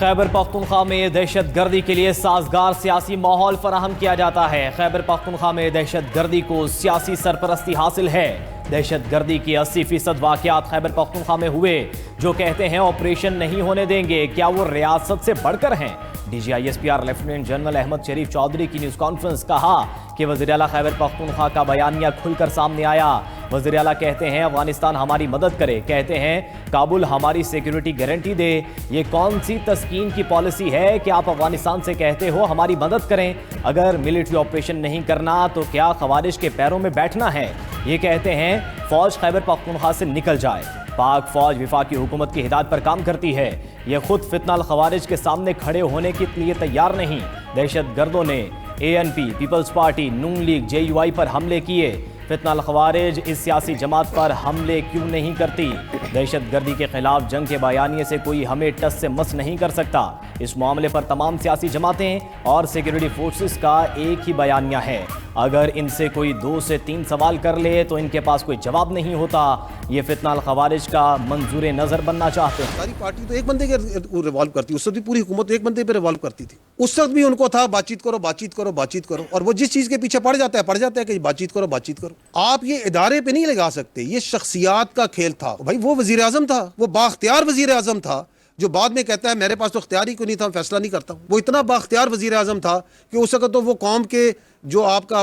خیبر پختونخوا میں دہشت گردی کے لیے سازگار سیاسی ماحول فراہم کیا جاتا ہے۔ خیبر پختونخوا میں دہشت گردی کو سیاسی سرپرستی حاصل ہے۔ دہشت گردی کی 80% واقعات خیبر پختونخوا میں ہوئے۔ جو کہتے ہیں آپریشن نہیں ہونے دیں گے، کیا وہ ریاست سے بڑھ کر ہیں؟ D G I S P R lieutenant general Ahmed Sharif Chaudhry کی نیوز کانفرنس، کہا کہ وزیر اعلیٰ خیبر پختونخوا کا بیانیہ کھل کر سامنے آیا۔ وزیر اعلیٰ کہتے ہیں افغانستان ہماری مدد کرے، کہتے ہیں کابل ہماری سیکیورٹی گارنٹی دے۔ یہ کون سی تسکین کی پالیسی ہے کہ آپ افغانستان سے کہتے ہو ہماری مدد کریں؟ اگر ملٹری آپریشن نہیں کرنا تو کیا خوارج کے پیروں میں بیٹھنا ہے؟ یہ کہتے ہیں فوج خیبر پختونخوا سے نکل جائے۔ پاک فوج وفاقی حکومت کی ہدایت پر کام کرتی ہے، یہ خود فتنہ الخوارج کے سامنے کھڑے ہونے کے لیے تیار نہیں۔ دہشت گردوں نے A N P, Peoples Party, Noon League, J U I پر حملے کیے۔ فتنہ الخوارج اس سیاسی جماعت پر حملے کیوں نہیں کرتی؟ دہشت گردی کے خلاف جنگ کے بیانیے سے کوئی ہمیں ٹس سے مس نہیں کر سکتا۔ اس معاملے پر تمام سیاسی جماعتیں اور سیکیورٹی فورسز کا ایک ہی بیانیہ ہے۔ اگر ان سے کوئی 2 سے 3 سوال کر لے تو ان کے پاس کوئی جواب نہیں ہوتا۔ یہ فتنہ الخوارج کا منظور نظر بننا چاہتے ہیں۔ ساری پارٹی تو ایک بندے کے ریوالو کرتی، اس وقت بھی پوری حکومت ایک بندے پہ ریوالو کرتی تھی۔ اس وقت بھی ان کو تھا بات چیت کرو، بات چیت کرو، بات چیت کرو، اور وہ جس چیز کے پیچھے پڑ جاتا ہے کہ بات چیت کرو، بات چیت کرو۔ آپ یہ ادارے پہ نہیں لگا سکتے، یہ شخصیات کا کھیل تھا۔ بھائی وہ وزیر اعظم تھا، وہ بااختیار وزیر اعظم تھا، جو بعد میں کہتا ہے میرے پاس تو اختیار ہی کوئی نہیں تھا، میں فیصلہ نہیں کرتا ہوں۔ وہ اتنا بااختیار وزیر اعظم تھا کہ اس وقت تو وہ قوم کے جو آپ کا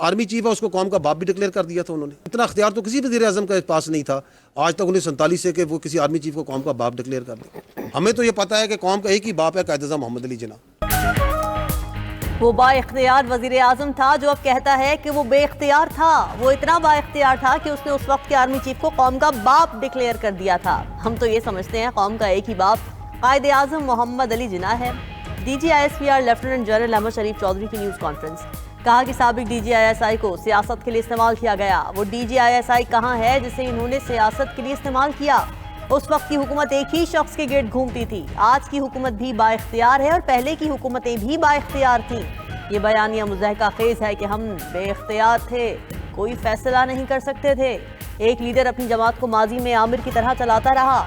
آرمی چیف ہے اس کو قوم کا باپ بھی ڈکلیئر کر دیا تھا انہوں نے۔ اتنا اختیار تو کسی وزیر اعظم کے پاس نہیں تھا آج تک 1947 سے کہ وہ کسی آرمی چیف کو قوم کا باپ ڈکلیئر کر دے۔ ہمیں تو یہ پتہ ہے کہ قوم کا ایک ہی باپ ہے، قائد اعظم محمد علی جناح۔ وہ با اختیار وزیر اعظم تھا جو اب کہتا ہے کہ وہ بے اختیار تھا۔ وہ اتنا با اختیار تھا کہ اس نے اس وقت کے آرمی چیف کو قوم کا باپ ڈکلیئر کر دیا تھا۔ ہم تو یہ سمجھتے ہیں قوم کا ایک ہی باپ قائد اعظم محمد علی جناح ہے۔ D G I S P R lieutenant general Ahmed Sharif Chaudhry کی نیوز کانفرنس، کہا کہ سابق D G I S I کو سیاست کے لیے استعمال کیا گیا۔ وہ D G I S I کہاں ہے جسے انہوں نے سیاست کے لیے استعمال کیا؟ اس وقت کی حکومت ایک ہی شخص کے گرد گھومتی تھی۔ آج کی حکومت بھی با اختیار ہے اور پہلے کی حکومتیں بھی با اختیار تھیں۔ یہ بیانیہ مضحکہ خیز ہے کہ ہم بے اختیار تھے، کوئی فیصلہ نہیں کر سکتے تھے۔ ایک لیڈر اپنی جماعت کو ماضی میں عامر کی طرح چلاتا رہا۔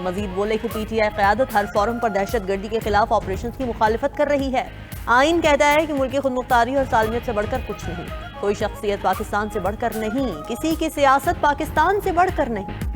مزید بولے کہ پی ٹی آئی قیادت ہر فورم پر دہشت گردی کے خلاف آپریشنز کی مخالفت کر رہی ہے۔ آئین کہتا ہے کہ ملکی خود مختاری اور سالمیت سے بڑھ کر کچھ نہیں، کوئی شخصیت پاکستان سے بڑھ کر نہیں، کسی کی سیاست پاکستان سے بڑھ کر نہیں۔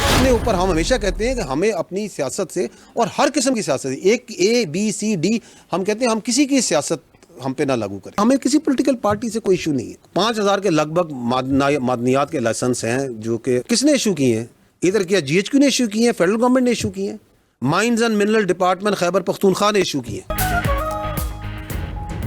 اپنے اوپر ہم ہمیشہ کہتے ہیں کہ ہمیں اپنی سیاست سے، اور ہر قسم کی سیاست، ایک اے بی سی ڈی، ہم کہتے ہیں ہم کسی کی سیاست ہم پہ نہ لاگو کریں۔ ہمیں کسی پولیٹیکل پارٹی سے کوئی ایشو نہیں ہے۔ 5000 کے لگ بھگ معدنیات کے لائسنس ہیں جو کہ کس نے ایشو کیے ہیں؟ ادھر کیا جی ایچ کیو نے ایشو کیے ہیں، فیڈرل گورنمنٹ نے ایشو کیے ہیں، mines and mineral department Khyber Pakhtunkhwa نے ایشو کیے ہیں۔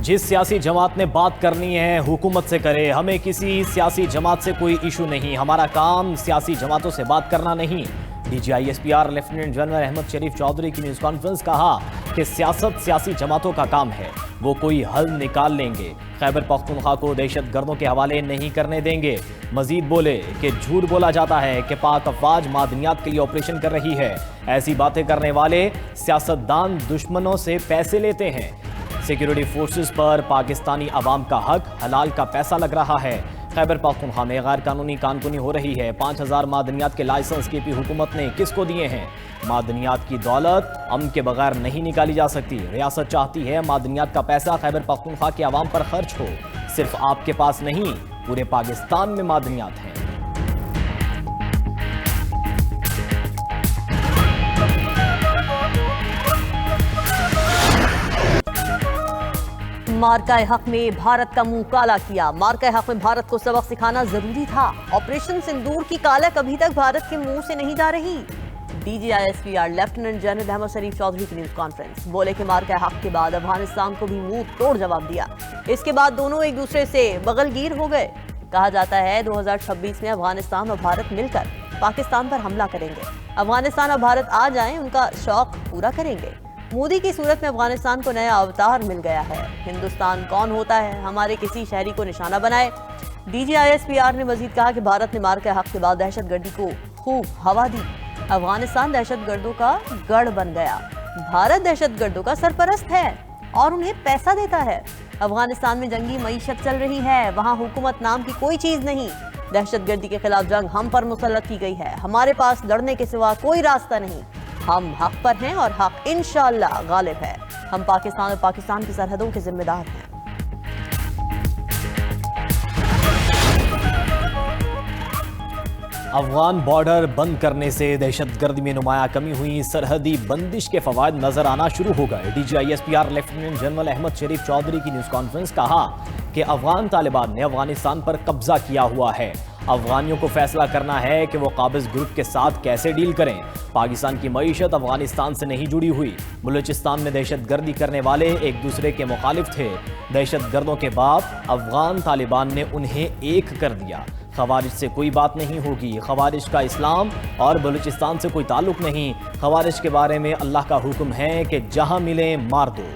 جس سیاسی جماعت نے بات کرنی ہے حکومت سے کرے، ہمیں کسی سیاسی جماعت سے کوئی ایشو نہیں، ہمارا کام سیاسی جماعتوں سے بات کرنا نہیں۔ D G I S P R lieutenant general Ahmed Sharif Chaudhry کی نیوز کانفرنس، کہا کہ سیاست سیاسی جماعتوں کا کام ہے، وہ کوئی حل نکال لیں گے، خیبر پختونخوا کو دہشت گردوں کے حوالے نہیں کرنے دیں گے۔ مزید بولے کہ جھوٹ بولا جاتا ہے کہ پاک افواج معدنیات کے لیے آپریشن کر رہی ہے۔ ایسی باتیں کرنے والے سیاستدان دشمنوں سے پیسے لیتے ہیں۔ سیکیورٹی فورسز پر پاکستانی عوام کا حق، حلال کا پیسہ لگ رہا ہے۔ خیبر پختونخوا میں غیر قانونی کانکنی ہو رہی ہے۔ 5000 معدنیات کے لائسنس کی پی حکومت نے کس کو دیے ہیں؟ معدنیات کی دولت امن کے بغیر نہیں نکالی جا سکتی۔ ریاست چاہتی ہے معدنیات کا پیسہ خیبر پختونخوا کے عوام پر خرچ ہو۔ صرف آپ کے پاس نہیں، پورے پاکستان میں معدنیات ہیں۔ مارکہ حق میں بھارت کا منہ کالا کیا۔ مارکہ حق میں بھارت کو سبق سکھانا ضروری تھا۔ آپریشن سندور کی کالک ابھی تک بھارت کے منہ سے نہیں جا رہی۔ D G I S P R lieutenant general Ahmed Sharif Chaudhry کی نیوز کانفرنس، بولے کہ مارکہ حق کے بعد افغانستان کو بھی منہ توڑ جواب دیا۔ اس کے بعد دونوں ایک دوسرے سے بغل گیر ہو گئے۔ کہا جاتا ہے 2026 میں افغانستان اور بھارت مل کر پاکستان پر حملہ کریں گے۔ افغانستان اور بھارت آ جائیں، ان کا شوق پورا کریں گے۔ مودی کی صورت میں افغانستان کو نیا اوتار مل گیا ہے۔ ہندوستان کون ہوتا ہے ہمارے کسی شہری کو نشانہ بنائے۔ D G I S P R نے مزید کہا کہ بھارت نے مارکہ حق کے بعد دہشت گردی کو خوب ہوا دی۔ افغانستان دہشت گردوں کا گڑھ بن گیا، بھارت دہشت گردوں کا سرپرست ہے۔ اور انہیں پیسہ دیتا ہے۔ افغانستان میں جنگی معیشت چل رہی ہے، وہاں حکومت نام کی کوئی چیز نہیں۔ دہشت گردی کے خلاف جنگ ہم پر مسلط کی گئی ہے، ہمارے پاس لڑنے کے سوا کوئی راستہ نہیں۔ ہم حق پر ہیں اور حق انشاءاللہ غالب ہے۔ ہم پاکستان اور پاکستان کی سرحدوں کے ذمہ دار ہیں۔ افغان بارڈر بند کرنے سے دہشت گردی میں نمایاں کمی ہوئی، سرحدی بندش کے فوائد نظر آنا شروع ہو گئے۔ D G I S P R lieutenant general Ahmed Sharif Chaudhry کی نیوز کانفرنس کہا کہ افغان طالبان نے افغانستان پر قبضہ کیا ہوا ہے، افغانیوں کو فیصلہ کرنا ہے کہ وہ قابض گروپ کے ساتھ کیسے ڈیل کریں۔ پاکستان کی معیشت افغانستان سے نہیں جڑی ہوئی، بلوچستان میں دہشت گردی کرنے والے ایک دوسرے کے مخالف تھے، دہشت گردوں کے باپ افغان طالبان نے انہیں ایک کر دیا۔ خوارج سے کوئی بات نہیں ہوگی، خوارج کا اسلام اور بلوچستان سے کوئی تعلق نہیں، خوارج کے بارے میں اللہ کا حکم ہے کہ جہاں ملیں مار دو۔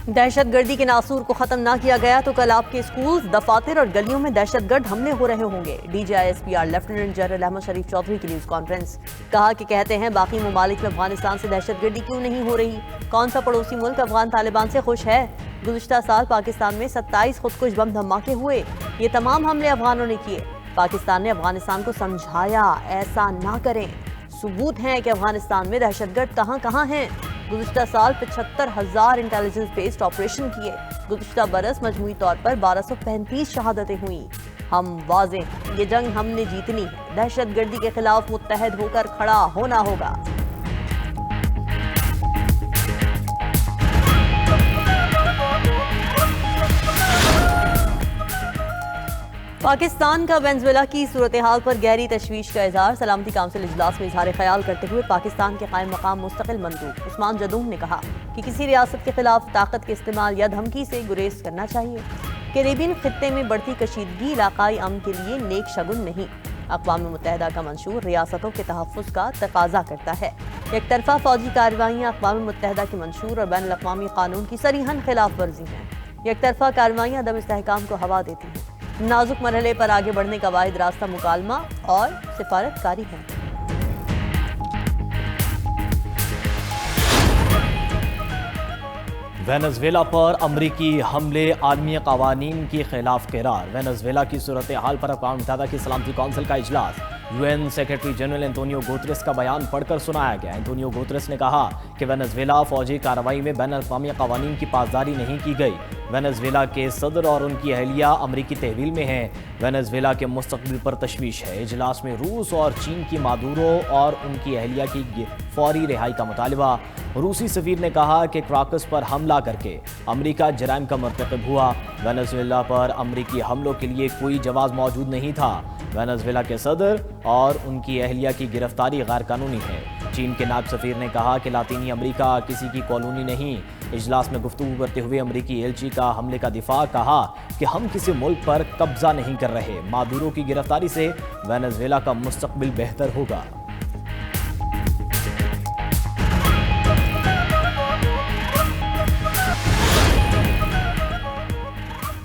دہشت گردی کے ناصور کو ختم نہ کیا گیا تو کل آپ کے اسکولز، دفاتر اور گلیوں میں دہشت گرد حملے ہو رہے ہوں گے۔ D G I S P R lieutenant general Ahmed Sharif Chaudhry کی نیوز کانفرنس کہا کہ کہتے ہیں باقی ممالک میں افغانستان سے دہشت گردی کیوں نہیں ہو رہی؟ کون سا پڑوسی ملک افغان طالبان سے خوش ہے؟ گزشتہ سال پاکستان میں 27 خودکش بم دھماکے ہوئے، یہ تمام حملے افغانوں نے کیے۔ پاکستان نے افغانستان کو سمجھایا ایسا نہ کریں، ثبوت ہیں کہ افغانستان میں دہشت گرد کہاں کہاں ہیں۔ گزشتہ سال 75,000 انٹیلیجنس بیسڈ آپریشن کیے، گزشتہ برس مجموعی طور پر 1235 شہادتیں ہوئیں۔ ہم واضح ہیں، یہ جنگ ہم نے جیتنی ہے، دہشت گردی کے خلاف متحد ہو کر کھڑا ہونا ہوگا۔ پاکستان کا وینزویلا کی صورتحال پر گہری تشویش کا اظہار، سلامتی کونسل اجلاس میں اظہار خیال کرتے ہوئے پاکستان کے قائم مقام مستقل مندوب عثمان جدون نے کہا کہ کسی ریاست کے خلاف طاقت کے استعمال یا دھمکی سے گریز کرنا چاہیے۔ کیریبین خطے میں بڑھتی کشیدگی علاقائی امن کے لیے نیک شگن نہیں۔ اقوام متحدہ کا منشور ریاستوں کے تحفظ کا تقاضا کرتا ہے۔ یک طرفہ فوجی کارروائیاں اقوام متحدہ کے منشور اور بین الاقوامی قانون کی صریحاً خلاف ورزی ہیں۔ یک طرفہ کارروائیاں عدم استحکام کو ہوا دیتی ہیں۔ نازک مرحلے پر آگے بڑھنے کا واحد راستہ مکالمہ اور سفارت کاری ہے۔ وینزویلا پر امریکی حملے عالمی قوانین کی خلاف قرار، وینزویلا کی صورتحال پر اقوام متحدہ کی سلامتی کونسل کا اجلاس، U N secretary general Antonio Guterres کا بیان پڑھ کر سنایا گیا۔ انتونیو گوتریس نے کہا کہ وینزویلا فوجی کارروائی میں بین الاقوامی قوانین کی پاسداری نہیں کی گئی، وینزویلا کے صدر اور ان کی اہلیہ امریکی تحویل میں ہیں، وینزویلا کے مستقبل پر تشویش ہے۔ اجلاس میں روس اور چین کی مادورو اور ان کی اہلیہ کی فوری رہائی کا مطالبہ، روسی سفیر نے کہا کہ کراکس پر حملہ کر کے امریکہ جرائم کا مرتکب ہوا، وینزویلا پر امریکی حملوں کے لیے کوئی جواز موجود نہیں تھا، وینزویلا کے صدر اور ان کی اہلیہ کی گرفتاری غیر قانونی ہے۔ چین کے نائب سفیر نے کہا کہ لاطینی امریکہ کسی کی کالونی نہیں۔ اجلاس میں گفتگو کرتے ہوئے امریکی ایلچی کا حملے کا دفاع، کہا کہ ہم کسی ملک پر قبضہ نہیں کر رہے، مادورو کی گرفتاری سے وینزویلا کا مستقبل بہتر ہوگا۔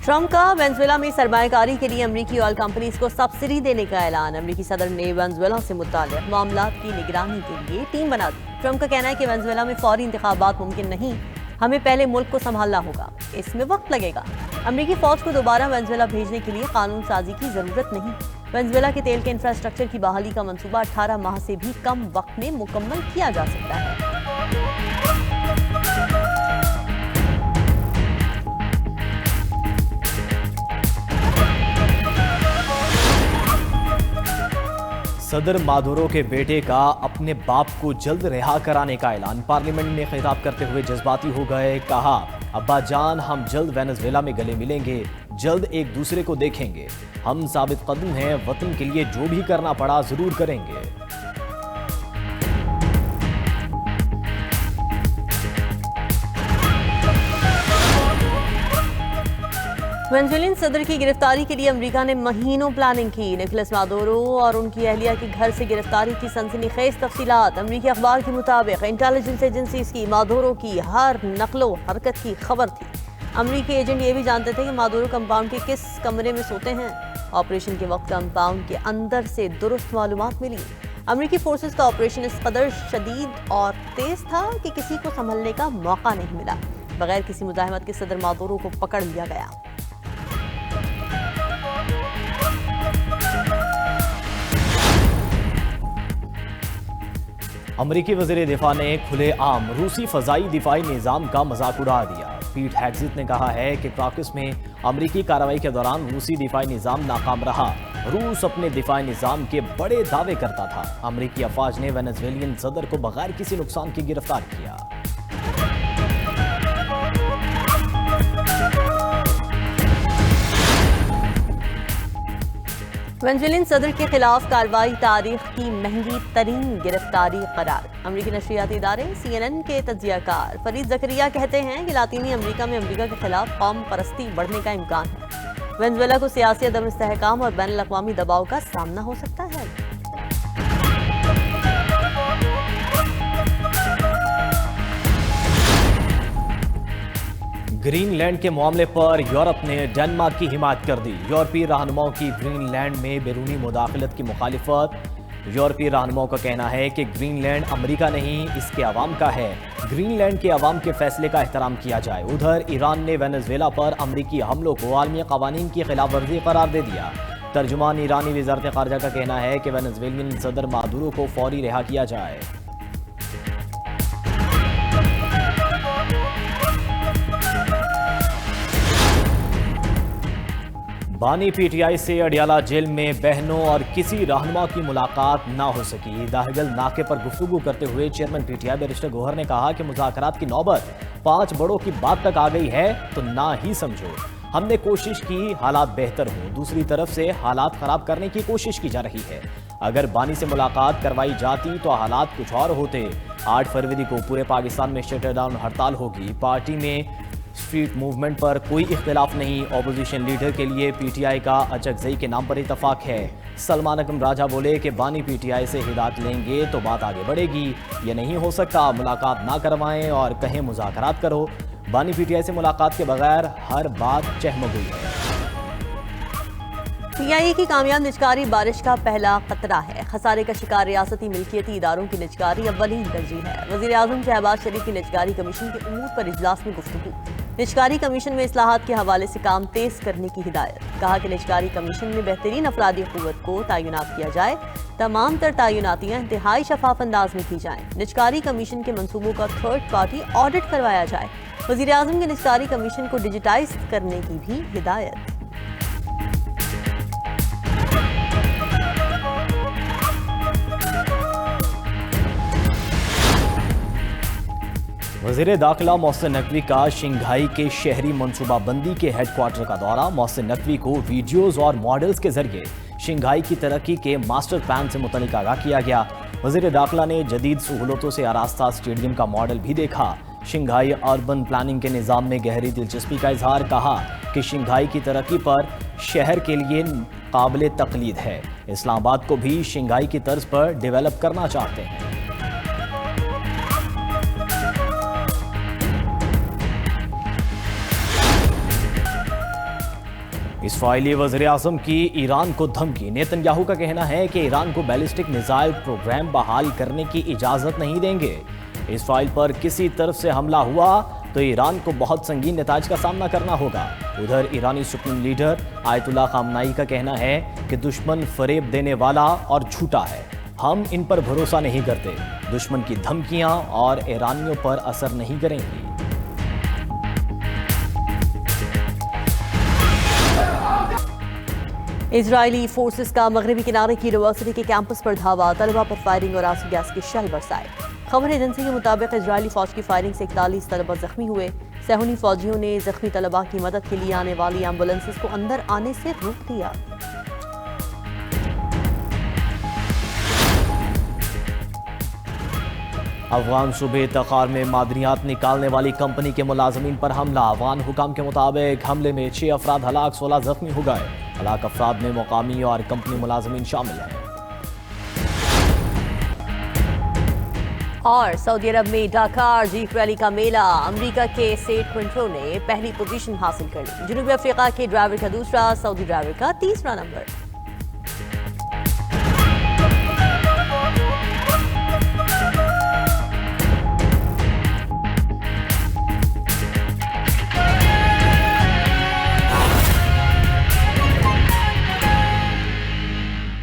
ٹرمپ کا وینزویلا میں سرمایہ کاری کے لیے امریکی آئل کمپنیز کو سبسڈی دینے کا اعلان، امریکی صدر نے وینزویلا سے متعلق معاملات کی نگرانی کے لیے ٹیم بنا دی۔ ٹرمپ کا کہنا ہے کہ وینزویلا میں فوری انتخابات ممکن نہیں، ہمیں پہلے ملک کو سنبھالنا ہوگا، اس میں وقت لگے گا۔ امریکی فوج کو دوبارہ وینزویلا بھیجنے کے لیے قانون سازی کی ضرورت نہیں۔ وینزویلا کے تیل کے انفراسٹرکچر کی بحالی کا منصوبہ 18 ماہ سے بھی کم وقت میں مکمل کیا جا سکتا ہے۔ صدر مادورو کے بیٹے کا اپنے باپ کو جلد رہا کرانے کا اعلان، پارلیمنٹ میں خطاب کرتے ہوئے جذباتی ہو گئے، کہا ابا جان ہم جلد وینزویلا میں گلے ملیں گے، جلد ایک دوسرے کو دیکھیں گے، ہم ثابت قدم ہیں، وطن کے لیے جو بھی کرنا پڑا ضرور کریں گے۔ وینزویلین صدر کی گرفتاری کے لیے امریکہ نے مہینوں پلاننگ کی، نکولس مادورو اور ان کی اہلیہ کی گھر سے گرفتاری کی سنسنی خیز تفصیلات، امریکی اخبار کے مطابق انٹیلیجنس ایجنسیز کی مادورو کی ہر نقل و حرکت کی خبر تھی۔ امریکی ایجنٹ یہ بھی جانتے تھے کہ مادورو کمپاؤنڈ کے کس کمرے میں سوتے ہیں۔ آپریشن کے وقت کمپاؤنڈ کے اندر سے درست معلومات ملی۔ امریکی فورسز کا آپریشن اس قدر شدید اور تیز تھا کہ کسی کو سنبھلنے کا موقع نہیں ملا۔ بغیر کسی مزاحمت کے صدر مادورو کو پکڑ لیا گیا۔ امریکی وزیر دفاع نے کھلے عام روسی فضائی دفاعی نظام کا مذاق اڑا دیا۔ پیٹ ہیگزیت نے کہا ہے کہ کراکس میں امریکی کارروائی کے دوران روسی دفاعی نظام ناکام رہا۔ روس اپنے دفاعی نظام کے بڑے دعوے کرتا تھا۔ امریکی افواج نے وینزویلین صدر کو بغیر کسی نقصان کی گرفتار کیا۔ وینزویلین صدر کے خلاف کارروائی تاریخ کی مہنگی ترین گرفتاری قرار۔ امریکی نشریاتی ادارے CNN کے تجزیہ کار فرید زکریا کہتے ہیں کہ لاطینی امریکہ میں امریکہ کے خلاف قوم پرستی بڑھنے کا امکان ہے۔ وینزویلا کو سیاسی عدم استحکام اور بین الاقوامی دباؤ کا سامنا ہو سکتا ہے۔ گرین لینڈ کے معاملے پر یورپ نے ڈنمارک کی حمایت کر دی۔ یورپی رہنماؤں کی گرین لینڈ میں بیرونی مداخلت کی مخالفت۔ یورپی رہنماؤں کا کہنا ہے کہ گرین لینڈ امریکہ نہیں، اس کے عوام کا ہے۔ گرین لینڈ کے عوام کے فیصلے کا احترام کیا جائے۔ ادھر ایران نے وینزویلا پر امریکی حملوں کو عالمی قوانین کی خلاف ورزی قرار دے دیا۔ ترجمان ایرانی وزارت خارجہ کا کہنا ہے کہ وینزویلین صدر مادورو کو فوری رہا کیا جائے۔ بانی پی ٹی آئی سے اڈیالہ جیل میں بہنوں اور کسی رہنما کی ملاقات نہ ہو سکی۔ داہگل ناکے پر گفتگو کرتے ہوئے chairman P T I barrister Gohar نے کہا کہ مذاکرات کی نوبت 5 بڑوں کی بات تک آ گئی ہے تو نہ ہی سمجھو۔ ہم نے کوشش کی حالات بہتر ہوں، دوسری طرف سے حالات خراب کرنے کی کوشش کی جا رہی ہے۔ اگر بانی سے ملاقات کروائی جاتی تو حالات کچھ اور ہوتے۔ 8 فروری کو پورے پاکستان میں شٹر ڈاؤن ہڑتال ہوگی۔ پارٹی میں اسٹریٹ موومنٹ پر کوئی اختلاف نہیں۔ اپوزیشن لیڈر کے لیے پی ٹی آئی کا اچکزئی کے نام پر اتفاق ہے۔ سلمان اکرم راجہ بولے کہ بانی پی ٹی آئی سے ہدایت لیں گے تو بات آگے بڑھے گی۔ یہ نہیں ہو سکتا ملاقات نہ کروائیں اور کہیں مذاکرات کرو۔ بانی پی ٹی آئی سے ملاقات کے بغیر ہر بات چہمگوئی ہے۔ پی آئی اے کی کامیاب نجکاری بارش کا پہلا خطرہ ہے۔ خسارے کا شکار ریاستی ملکیتی اداروں کی نجکاری اولین ترجیح ہے۔ وزیر اعظم شہباز شریف کی نجکاری کمیشن کے امور پر اجلاس میں گفتگو۔ نجکاری کمیشن میں اصلاحات کے حوالے سے کام تیز کرنے کی ہدایت۔ کہا کہ نجکاری کمیشن میں بہترین افرادی قوت کو تعینات کیا جائے۔ تمام تر تعیناتیاں انتہائی شفاف انداز میں کی جائیں۔ نجکاری کمیشن کے منصوبوں کا تھرڈ پارٹی آڈٹ کروایا جائے۔ وزیر اعظم کے نجکاری کمیشن کو ڈیجیٹائز کرنے کی بھی ہدایت۔ وزیر داخلہ محسن نقوی کا شنگھائی کے شہری منصوبہ بندی کے ہیڈ کوارٹر کا دورہ۔ محسن نقوی کو ویڈیوز اور ماڈلز کے ذریعے شنگھائی کی ترقی کے ماسٹر پلان سے متعلق آگاہ کیا گیا۔ وزیر داخلہ نے جدید سہولتوں سے آراستہ اسٹیڈیم کا ماڈل بھی دیکھا۔ شنگھائی اربن پلاننگ کے نظام میں گہری دلچسپی کا اظہار۔ کہا کہ شنگھائی کی ترقی پر شہر کے لیے قابل تقلید ہے۔ اسلام آباد کو بھی شنگھائی کی طرز پر ڈیولپ کرنا چاہتے ہیں۔ اسرائیلی وزیر اعظم کی ایران کو دھمکی۔ نیتن یاہو کا کہنا ہے کہ ایران کو بیلسٹک میزائل پروگرام بحال کرنے کی اجازت نہیں دیں گے۔ اسرائیل پر کسی طرف سے حملہ ہوا تو ایران کو بہت سنگین نتائج کا سامنا کرنا ہوگا۔ ادھر ایرانی سپریم لیڈر آیت اللہ خامنائی کا کہنا ہے کہ دشمن فریب دینے والا اور جھوٹا ہے۔ ہم ان پر بھروسہ نہیں کرتے۔ دشمن کی دھمکیاں اور ایرانیوں پر اثر نہیں کریں گی۔ اسرائیلی فورسز کا مغربی کنارے کی یونیورسٹی کے کیمپس پر دھاوا۔ طلبہ پر فائرنگ اور آنسو گیس کے شیل برسائے۔ خبر ایجنسی کے مطابق اسرائیلی فوج کی فائرنگ سے 41 طلبہ زخمی ہوئے۔ صہیونی فوجیوں نے زخمی طلبہ کی مدد کے لیے آنے والی ایمبولینسز کو اندر آنے سے روک دیا۔ افغان صوبے تخار میں معدنیات نکالنے والی کمپنی کے ملازمین پر حملہ۔ افغان حکام کے مطابق حملے میں 6 افراد ہلاک، 16 زخمی ہو گئے۔ ہلاک افراد میں مقامی اور کمپنی ملازمین شامل ہیں۔ اور سعودی عرب میں ڈاکار جیپ ریلی کا میلہ، امریکہ کے سیٹ کوئنٹرو نے پہلی پوزیشن حاصل کر لی، جنوبی افریقہ کے ڈرائیور کا دوسرا، سعودی ڈرائیور کا تیسرا نمبر۔